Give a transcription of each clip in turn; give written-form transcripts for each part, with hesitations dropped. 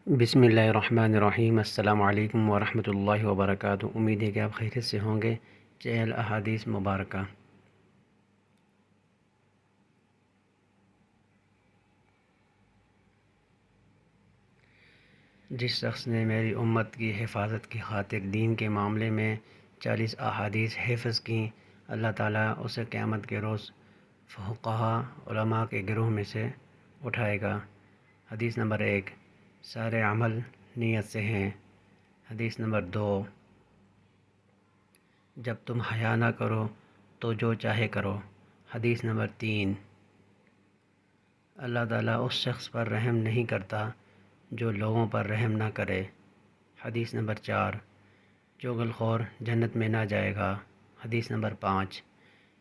بسم اللہ الرحمن الرحیم۔ السلام علیکم ورحمۃ اللہ وبرکاتہ۔ امید ہے کہ آپ خیریت سے ہوں گے۔ چہل احادیث مبارکہ۔ جس شخص نے میری امت کی حفاظت کی خاطر دین کے معاملے میں 40 احادیث حفظ کیں، اللہ تعالیٰ اسے قیامت کے روز فقہا علماء کے گروہ میں سے اٹھائے گا۔ حدیث نمبر 1، سارے عمل نیت سے ہیں۔ حدیث نمبر 2، جب تم حیا نہ کرو تو جو چاہے کرو۔ حدیث نمبر 3، اللہ تعالیٰ اس شخص پر رحم نہیں کرتا جو لوگوں پر رحم نہ کرے۔ حدیث نمبر 4، چغل خور جنت میں نہ جائے گا۔ حدیث نمبر 5،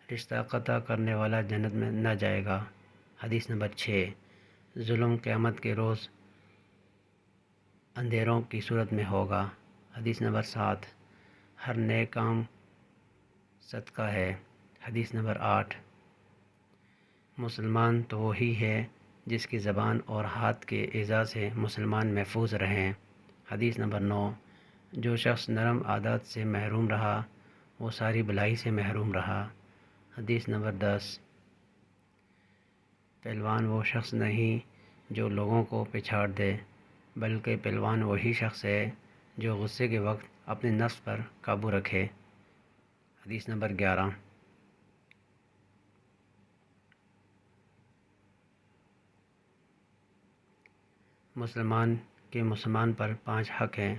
رشتہ قطع کرنے والا جنت میں نہ جائے گا۔ حدیث نمبر 6، ظلم قیامت کے روز اندھیروں کی صورت میں ہوگا۔ حدیث نمبر 7، ہر نیک کام صدقہ ہے۔ حدیث نمبر 8، مسلمان تو وہی ہے جس کی زبان اور ہاتھ کے ایذا سے مسلمان محفوظ رہیں۔ حدیث نمبر 9، جو شخص نرم عادات سے محروم رہا وہ ساری بھلائی سے محروم رہا۔ حدیث نمبر 10، پہلوان وہ شخص نہیں جو لوگوں کو پچھاڑ دے، بلکہ پہلوان وہی شخص ہے جو غصے کے وقت اپنے نفس پر قابو رکھے۔ حدیث نمبر 11، مسلمان کے مسلمان پر 5 حق ہیں۔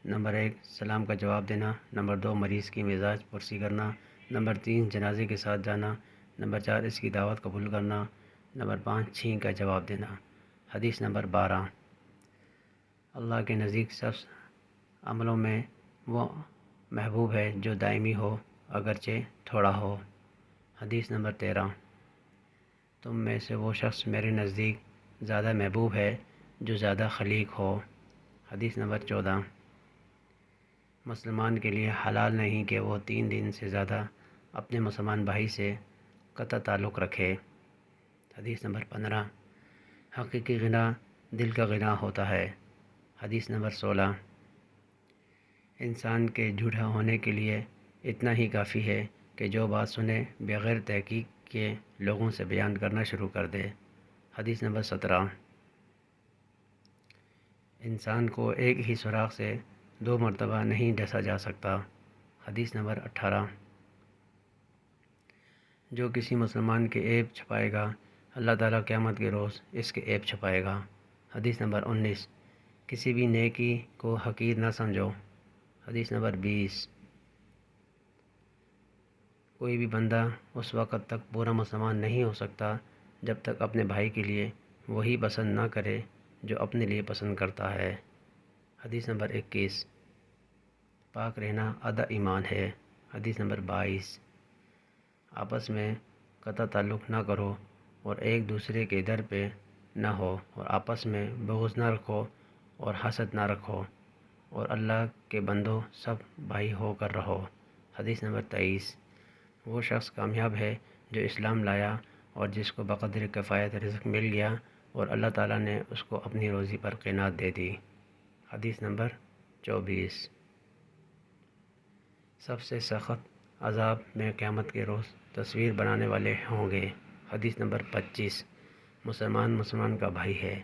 نمبر 1، سلام کا جواب دینا۔ نمبر 2، مریض کی مزاج پرسی کرنا۔ نمبر 3، جنازے کے ساتھ جانا۔ نمبر 4، اس کی دعوت قبول کرنا۔ نمبر 5، چھینک کا جواب دینا۔ حدیث نمبر 12، اللہ کے نزدیک سب عملوں میں وہ محبوب ہے جو دائمی ہو اگرچہ تھوڑا ہو۔ حدیث نمبر 13، تم میں سے وہ شخص میرے نزدیک زیادہ محبوب ہے جو زیادہ خلیق ہو۔ حدیث نمبر 14، مسلمان کے لیے حلال نہیں کہ وہ 3 دن سے زیادہ اپنے مسلمان بھائی سے قطع تعلق رکھے۔ حدیث نمبر 15، حقیقی غنا دل کا غنا ہوتا ہے۔ حدیث نمبر 16، انسان کے جھوٹا ہونے کے لیے اتنا ہی کافی ہے کہ جو بات سنے بغیر تحقیق کے لوگوں سے بیان کرنا شروع کر دے۔ حدیث نمبر 17، انسان کو ایک ہی سوراخ سے 2 مرتبہ نہیں ڈسا جا سکتا۔ حدیث نمبر 18، جو کسی مسلمان کے عیب چھپائے گا اللہ تعالیٰ قیامت کے روز اس کے عیب چھپائے گا۔ حدیث نمبر 19، کسی بھی نیکی کو حقیر نہ سمجھو۔ حدیث نمبر 20، کوئی بھی بندہ اس وقت تک پورا مسلمان نہیں ہو سکتا جب تک اپنے بھائی کے لیے وہی پسند نہ کرے جو اپنے لیے پسند کرتا ہے۔ حدیث نمبر 21، پاک رہنا آدھا ایمان ہے۔ حدیث نمبر 22، آپس میں قطع تعلق نہ کرو اور ایک دوسرے کے در پہ نہ ہو، اور آپس میں بغض نہ رکھو اور حسد نہ رکھو، اور اللہ کے بندوں سب بھائی ہو کر رہو۔ حدیث نمبر 23، وہ شخص کامیاب ہے جو اسلام لایا اور جس کو بقدر کفایت رزق مل گیا اور اللہ تعالیٰ نے اس کو اپنی روزی پر قناعت دے دی۔ حدیث نمبر 24، سب سے سخت عذاب میں قیامت کے روز تصویر بنانے والے ہوں گے۔ حدیث نمبر 25، مسلمان کا بھائی ہے۔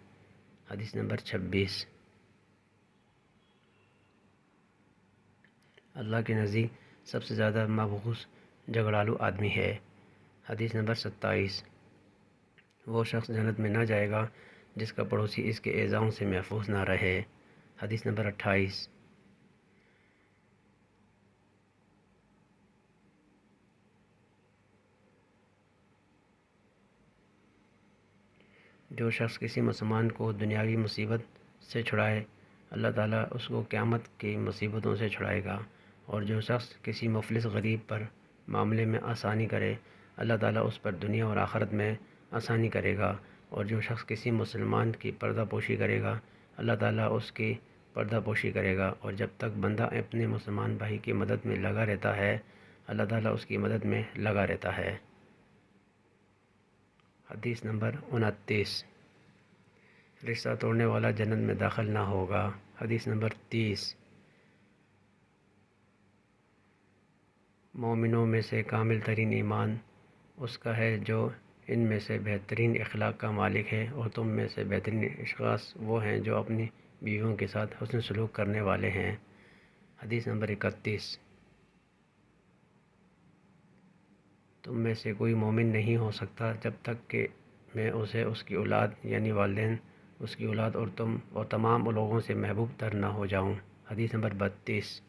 حدیث نمبر 26، اللہ کے نزدیک سب سے زیادہ مبغوض جھگڑالو آدمی ہے۔ حدیث نمبر 27، وہ شخص جنت میں نہ جائے گا جس کا پڑوسی اس کے ایذاؤں سے محفوظ نہ رہے۔ حدیث نمبر 28، جو شخص کسی مسلمان کو دنیاوی مصیبت سے چھڑائے اللہ تعالیٰ اس کو قیامت کی مصیبتوں سے چھڑائے گا، اور جو شخص کسی مفلس غریب پر معاملے میں آسانی کرے اللہ تعالیٰ اس پر دنیا اور آخرت میں آسانی کرے گا، اور جو شخص کسی مسلمان کی پردہ پوشی کرے گا اللہ تعالیٰ اس کی پردہ پوشی کرے گا، اور جب تک بندہ اپنے مسلمان بھائی کی مدد میں لگا رہتا ہے اللہ تعالیٰ اس کی مدد میں لگا رہتا ہے۔ حدیث نمبر 29، رشتہ توڑنے والا جنت میں داخل نہ ہوگا۔ حدیث نمبر 30۔ مومنوں میں سے کامل ترین ایمان اس کا ہے جو ان میں سے بہترین اخلاق کا مالک ہے، اور تم میں سے بہترین اشخاص وہ ہیں جو اپنی بیویوں کے ساتھ حسن سلوک کرنے والے ہیں۔ حدیث نمبر 31۔ تم میں سے کوئی مومن نہیں ہو سکتا جب تک کہ میں اسے اس کی اولاد یعنی والدین، اس کی اولاد اور تم اور تمام لوگوں سے محبوب تر نہ ہو جاؤں۔ حدیث نمبر 32۔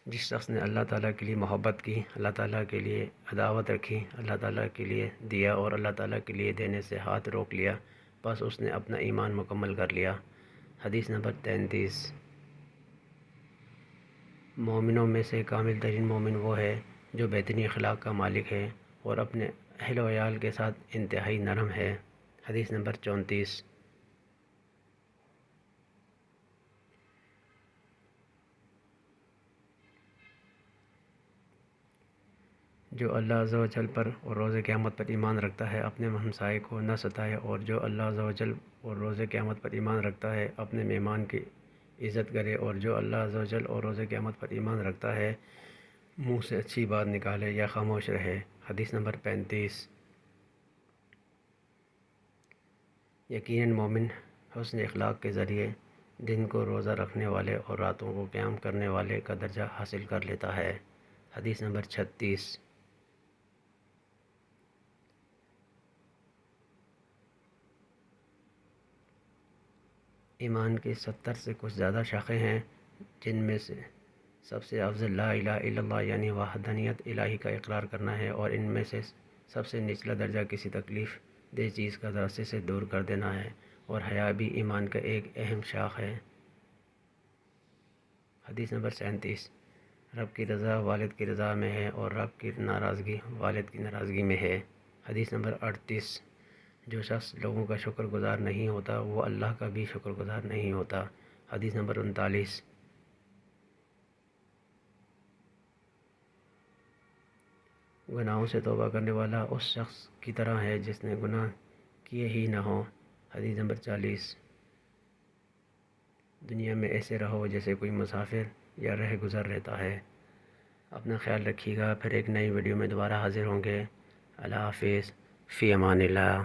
جس شخص نے اللہ تعالیٰ کے لیے محبت کی، اللہ تعالیٰ کے لیے عداوت رکھی، اللہ تعالیٰ کے لیے دیا اور اللہ تعالیٰ کے لیے دینے سے ہاتھ روک لیا، بس اس نے اپنا ایمان مکمل کر لیا۔ حدیث نمبر 33۔ مومنوں میں سے کامل ترین مومن وہ ہے جو بہترین اخلاق کا مالک ہے اور اپنے اہل و عیال کے ساتھ انتہائی نرم ہے۔ حدیث نمبر 34۔ جو اللہ عز و جل پر اور روز قیامت پر ایمان رکھتا ہے اپنے ہمسائے کو نہ ستائے، اور جو اللہ عز و جل اور روز قیامت پر ایمان رکھتا ہے اپنے مہمان کی عزت کرے، اور جو اللہ عز و جل اور روز قیامت پر ایمان رکھتا ہے منہ سے اچھی بات نکالے یا خاموش رہے۔ حدیث نمبر 35۔ یقیناً مومن حسن اخلاق کے ذریعے دن کو روزہ رکھنے والے اور راتوں کو قیام کرنے والے کا درجہ حاصل کر لیتا ہے۔ حدیث نمبر 36۔ ایمان کی 70 سے کچھ زیادہ شاخیں ہیں، جن میں سے سب سے افضل لا الہ الا اللہ یعنی وحدانیت الہی کا اقرار کرنا ہے، اور ان میں سے سب سے نچلا درجہ کسی تکلیف دہ چیز کا راستے سے دور کر دینا ہے، اور حیا بھی ایمان کا ایک اہم شاخ ہے۔ حدیث نمبر 37۔ رب کی رضا والد کی رضا میں ہے، اور رب کی ناراضگی والد کی ناراضگی میں ہے۔ حدیث نمبر 38۔ جو شخص لوگوں کا شکر گزار نہیں ہوتا وہ اللہ کا بھی شکر گزار نہیں ہوتا۔ حدیث نمبر 39۔ گناہوں سے توبہ کرنے والا اس شخص کی طرح ہے جس نے گناہ کیے ہی نہ ہوں۔ حدیث نمبر 40۔ دنیا میں ایسے رہو جیسے کوئی مسافر یا رہ گزر رہتا ہے۔ اپنا خیال رکھیے گا، پھر ایک نئی ویڈیو میں دوبارہ حاضر ہوں گے۔ اللہ حافظ، فی امان اللہ۔